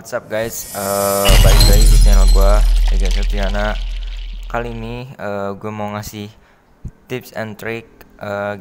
What's up guys, balik lagi di channel gue, Ega Septiana. Kali ini gue mau ngasih tips and trick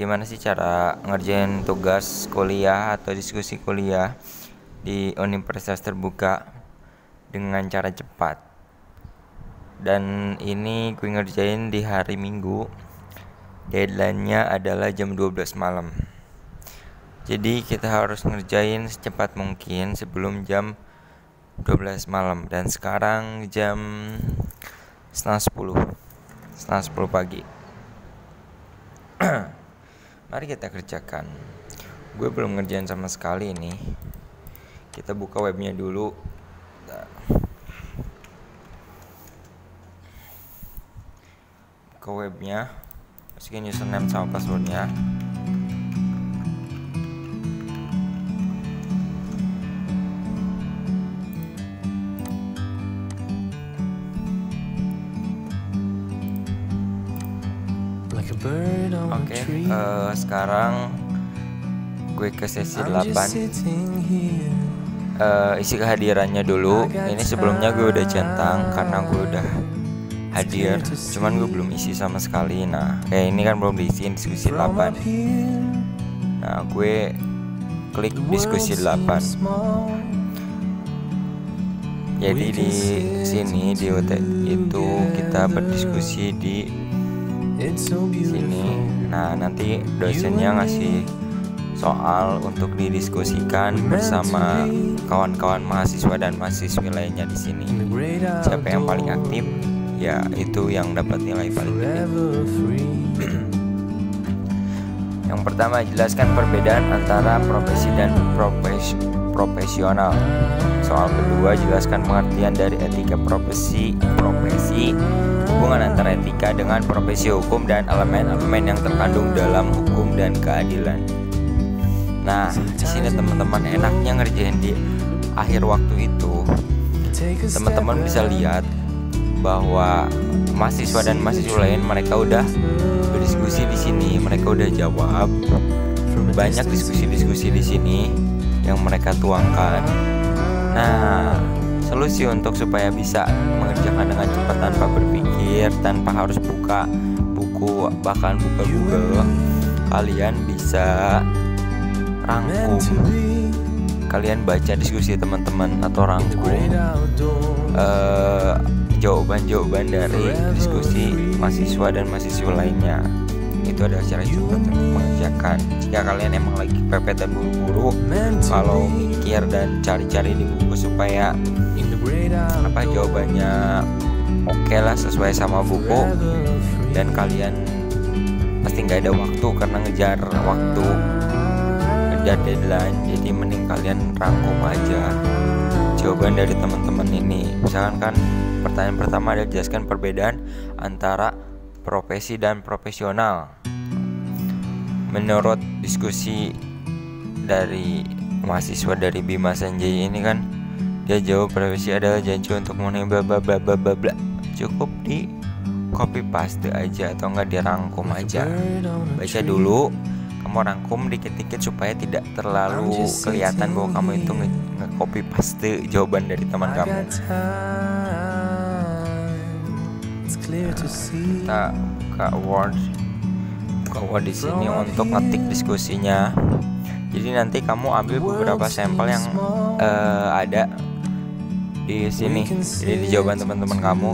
gimana sih cara ngerjain tugas kuliah atau diskusi kuliah di universitas terbuka dengan cara cepat. Dan ini gue ngerjain di hari Minggu. Deadline-nya adalah jam 12 malam. Jadi kita harus ngerjain secepat mungkin sebelum jam 12 malam. Dan sekarang jam setengah 10 pagi. Mari kita kerjakan. Gue belum ngerjain sama sekali ini. Kita buka webnya dulu. Buka webnya, masukin username sama passwordnya. Oke, sekarang gue ke sesi 8. Isi kehadirannya dulu. Ini sebelumnya gue udah centang karena gue udah hadir, cuman gue belum isi sama sekali. Nah, kayak ini kan belum diisiin diskusi 8. Nah, gue klik diskusi 8. Jadi di sini di itu kita berdiskusi di sini. Nah, nanti dosennya ngasih soal untuk didiskusikan bersama kawan-kawan mahasiswa dan mahasiswi lainnya di sini. Siapa yang paling aktif, ya itu yang dapat nilai paling gede. Yang pertama, jelaskan perbedaan antara profesi dan profesional. Soal kedua, jelaskan pengertian dari etika profesi, hubungan antara etika dengan profesi hukum dan elemen-elemen yang terkandung dalam hukum dan keadilan. Nah, di sini teman-teman enaknya ngerjain di akhir waktu itu. Teman-teman bisa lihat bahwa mahasiswa dan mahasiswa lain mereka udah berdiskusi di sini, mereka udah jawab. Banyak diskusi-diskusi di sini yang mereka tuangkan. Nah, solusi untuk supaya bisa mengerjakan dengan cepat tanpa berpikir, tanpa harus buka buku, bahkan buka Google, kalian bisa rangkum. Kalian baca diskusi teman-teman atau rangkum jawaban-jawaban dari diskusi mahasiswa dan mahasiswa lainnya. Itu adalah cara cepat untuk mengerjakan. Jika kalian emang lagi pepet dan buru-buru, kalau mikir dan cari-cari di buku supaya jawabannya oke lah sesuai sama buku, dan kalian pasti nggak ada waktu karena ngejar waktu, ngejar deadline. Jadi mending kalian rangkum aja jawaban dari teman-teman ini. Misalkan kan pertanyaan pertama adalah jelaskan perbedaan antara profesi dan profesional. Menurut diskusi dari mahasiswa dari Bima Sanjay ini kan, dia jawab profesi adalah janji untuk memenuhi bla bla bla bla bla bla. Cukup di copy paste aja atau enggak dirangkum aja. Baca dulu, kamu rangkum dikit-dikit supaya tidak terlalu kelihatan bahwa kamu itu nge-copy paste jawaban dari teman kamu. Kita buka Word di sini untuk ngetik diskusinya. Jadi nanti kamu ambil beberapa sampel yang ada di sini. Jadi di jawaban teman-teman kamu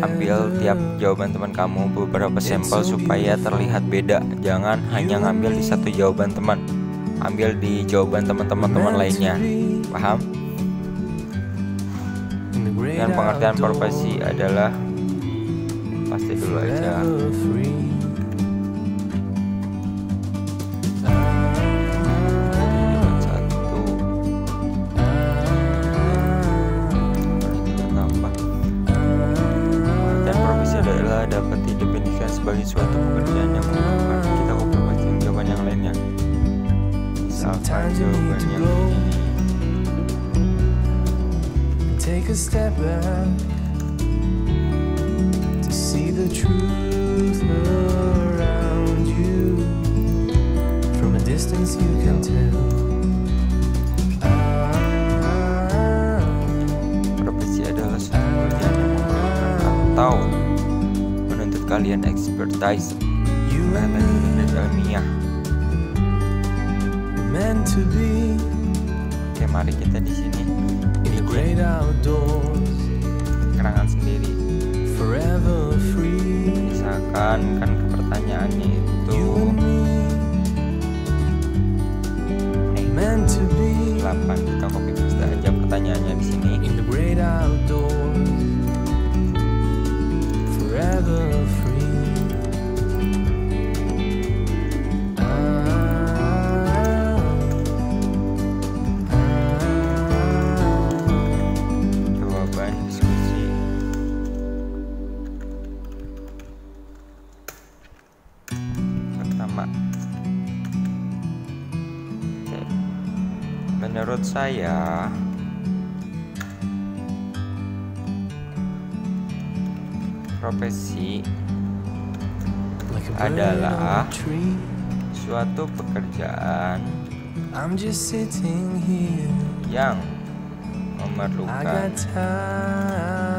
ambil tiap jawaban teman kamu beberapa sampel supaya terlihat beda. Jangan hanya ngambil di satu jawaban teman, ambil di jawaban teman-teman lainnya. Paham? Dan pengertian profesi adalah pasti dulu aja. Dapat didefinisikan sebagai suatu pekerjaan yang mengumpulkan kita memperbaiki jawaban yang lainnya. Misalkan jawabannya ini. Take a step back to see the truth around you. From a distance you can tell. kalian expertise dan ilmiah. Oke, mari kita di sini bikin keterangan sendiri. Misalkan kan pertanyaannya itu 8, kita copy paste aja pertanyaannya di sini. Jawaban diskusi. Pertama, menurut saya profesi adalah suatu pekerjaan yang memerlukan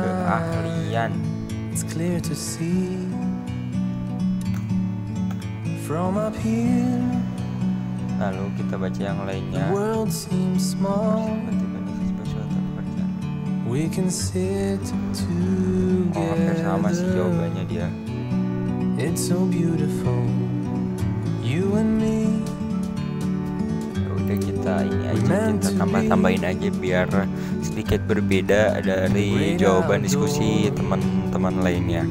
keahlian. Lalu kita baca yang lainnya. Hampir sama sih jawabannya dia. Udah kita ini aja, kita tambah-tambahin aja biar sedikit berbeda dari jawaban diskusi teman-teman lainnya.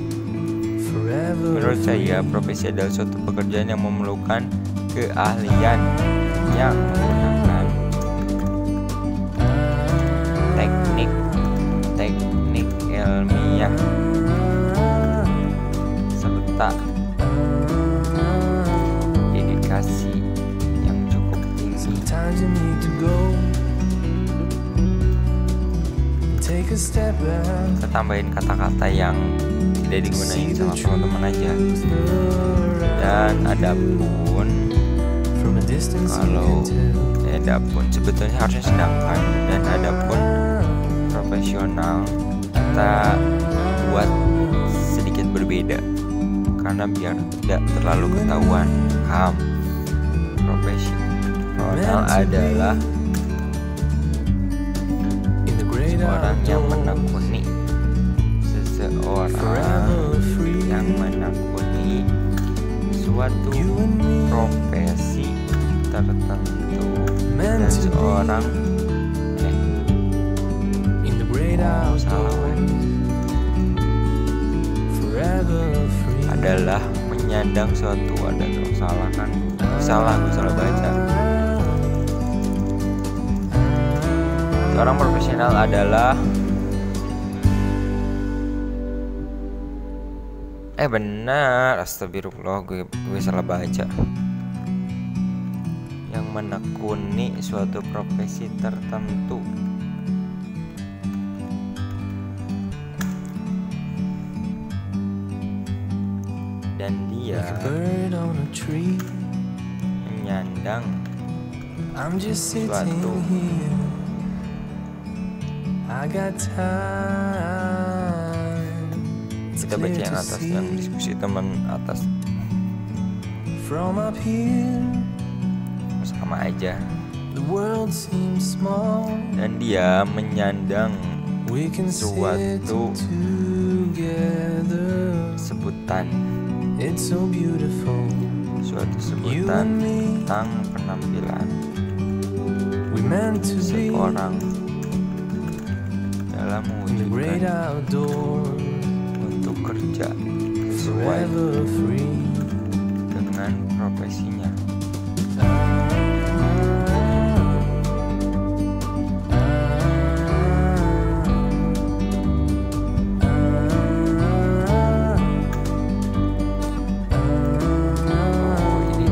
Menurut saya profesi adalah suatu pekerjaan yang memerlukan keahlian yang menggunakan teknik ilmiah serta dedikasi yang cukup tinggi. Kita tambahin kata-kata yang tidak digunakan sama teman-teman aja. Dan adapun sebetulnya harusnya sedangkan, dan adapun profesional kita buat sedikit berbeda karena biar tidak terlalu ketahuan. Profesional adalah seseorang yang menekuni suatu profesi tertentu, dan seorang adalah menyandang suatu, ada salah kan? Salah baca. Seorang profesional adalah benar, astagfirullah, gue salah baca. Yang menekuni suatu profesi tertentu. Dan dia menyandang suatu kita baca yang atas, yang diskusi teman atas. Sama aja. Dan dia menyandang suatu sebutan, tentang penampilan seseorang dalam mewujudkan untuk kerja sesuai dengan profesinya.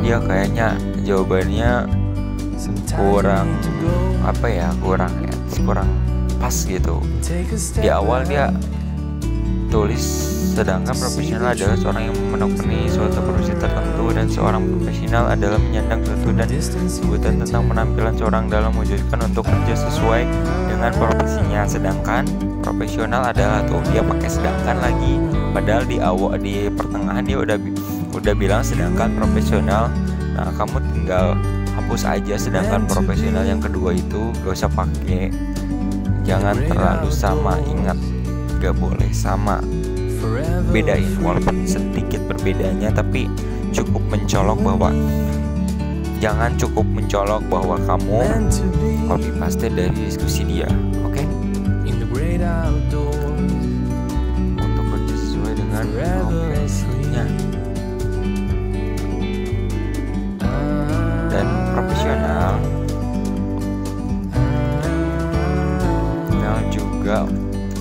Dia kayaknya jawabannya kurang kurang pas gitu. Di awal dia ditulis, sedangkan profesional adalah seorang yang menekuni suatu profesi tertentu, dan seorang profesional adalah menyandang suatu dan sebutan tentang penampilan seorang dalam mewujudkan untuk kerja sesuai dengan profesinya. Sedangkan profesional adalah tuh dia pakai sedangkan lagi, padahal di pertengahan dia udah bilang sedangkan profesional. Nah, kamu tinggal hapus aja sedangkan profesional yang kedua itu, gak usah pakai. Jangan terlalu sama, ingat gak boleh sama, bedain walaupun sedikit perbedaannya, tapi cukup mencolok bahwa kamu copy paste dari diskusi dia, oke? Untuk kerja sesuai dengan profesinya.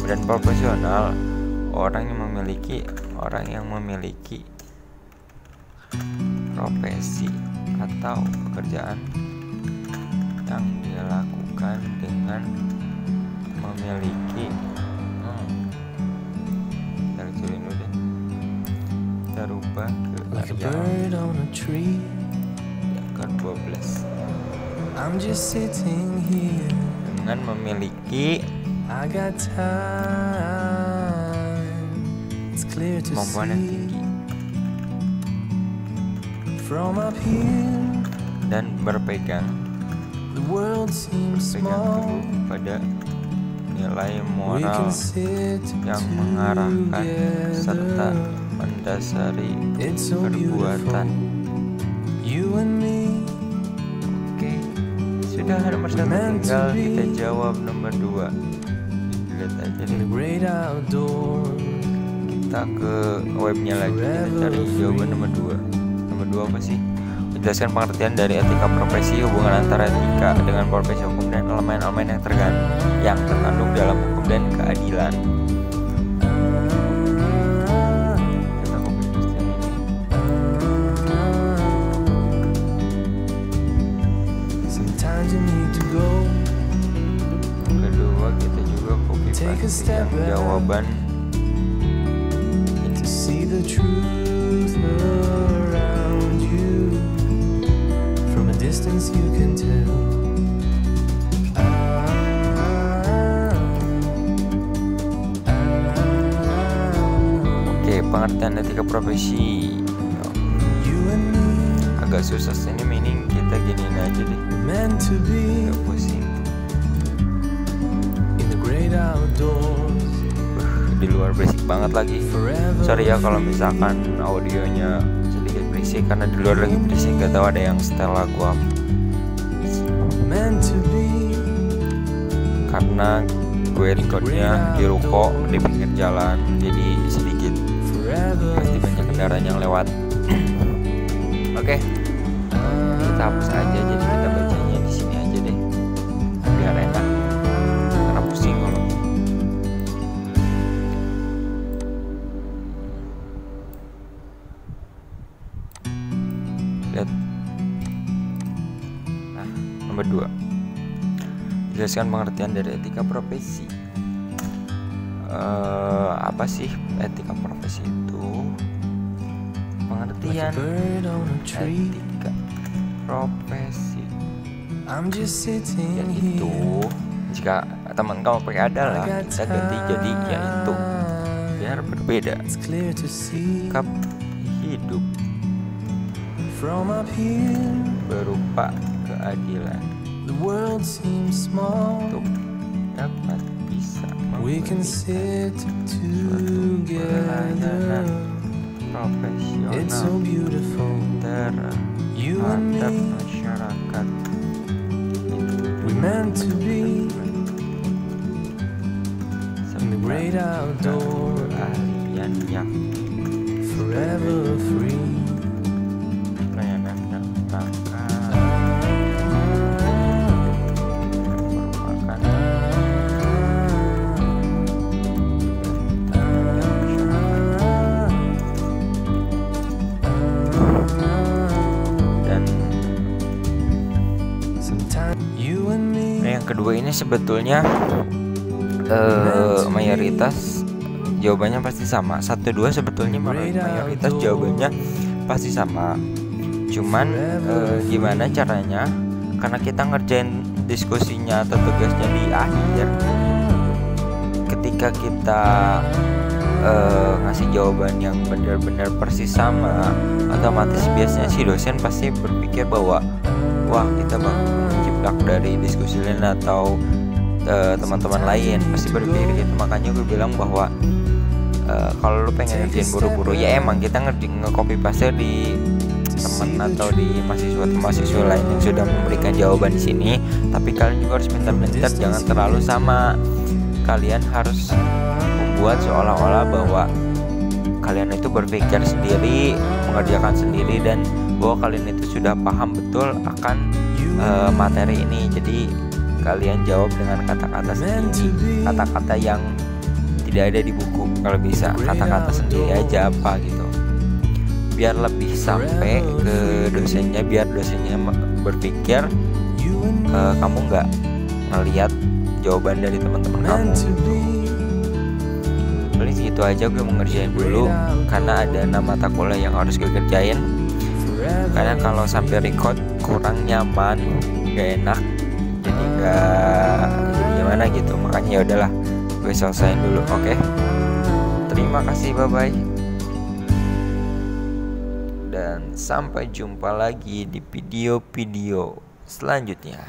Dan profesional orang yang memiliki profesi atau pekerjaan yang dilakukan dengan memiliki kita rubah ke yang ke-12 dengan memiliki kemampuan yang tinggi dan berpegang teguh pada nilai moral yang mengarahkan serta mendasari perbuatan. Oke, sudah nomor 1, tinggal kita jawab nomor 2. Lihat aja deh. Kita ke webnya lagi, kita cari jawaban nomor 2. Nomor 2 apa sih? Menjelaskan pengertian dari etika profesi, hubungan antara etika dengan profesi hukum dan elemen-elemen yang terkandung dalam hukum dan keadilan. Kita copy paste ini. Kedua, kita juga copy paste yang jawaban. See the truth around you. From a distance you can tell. Oke, pengertian etika profesi agak susah ini, meaning kita giniin aja deh, gak pusing. In the great outdoors. Di luar berisik banget lagi. Sorry ya kalau misalkan audionya sedikit berisik, karena di luar lagi berisik, gak tahu ada yang setel lagu apa. Karena gue recordnya di ruko di pinggir jalan, jadi sedikit pasti banyak kendaraan yang lewat. Oke, kita hapus aja, jadi kita bacanya di sini aja deh, biar enak. Karena pusing kalau lihat. Nah, nomor 2, jelaskan pengertian dari etika profesi. Apa sih etika profesi itu? Pengertian etika profesi yaitu, jika teman kamu pakai adalah, kita ganti jadi yaitu, biar berbeda. Sikap hidup berupa keadilan untuk dapat bisa memberikan suatu pelayanan profesional terhadap masyarakat. Serta keahlian yang forever free. Pelayanan dan rangka merupakan dan yang kedua ini sebetulnya mayoritas jawabannya pasti sama. 1, 2 sebetulnya mayoritas jawabannya pasti sama. Cuman gimana caranya, karena kita ngerjain diskusinya atau tugasnya di akhir, ketika kita ngasih jawaban yang benar-benar persis sama, otomatis biasanya si dosen pasti berpikir bahwa wah, kita bakal menjiplak dari diskusi lain atau teman-teman lain, pasti berpikir gitu. Makanya gue bilang bahwa kalau lu pengen ngerjain buru-buru, ya emang kita nge-copy paste di teman atau di mahasiswa lain yang sudah memberikan jawaban di sini, tapi kalian juga harus pintar-pintar, jangan terlalu sama. Kalian harus membuat seolah-olah bahwa kalian itu berpikir sendiri, mengerjakan sendiri, dan bahwa kalian itu sudah paham betul akan materi ini. Jadi kalian jawab dengan kata-kata sendiri, kata-kata yang tidak ada di buku. Kalau bisa kata-kata sendiri aja apa gitu, biar lebih sampai ke dosennya, biar dosennya berpikir kamu nggak ngelihat jawaban dari teman-teman kamu gitu. Paling segitu aja, gue mau ngerjain dulu karena ada 6 mata kuliah yang harus gue kerjain. Karena kalau sampai record kurang nyaman, gak enak, jadi gimana gitu. Makanya ya udahlah, gue selesain dulu. Oke. Terima kasih, bye bye. Dan sampai jumpa lagi di video-video selanjutnya.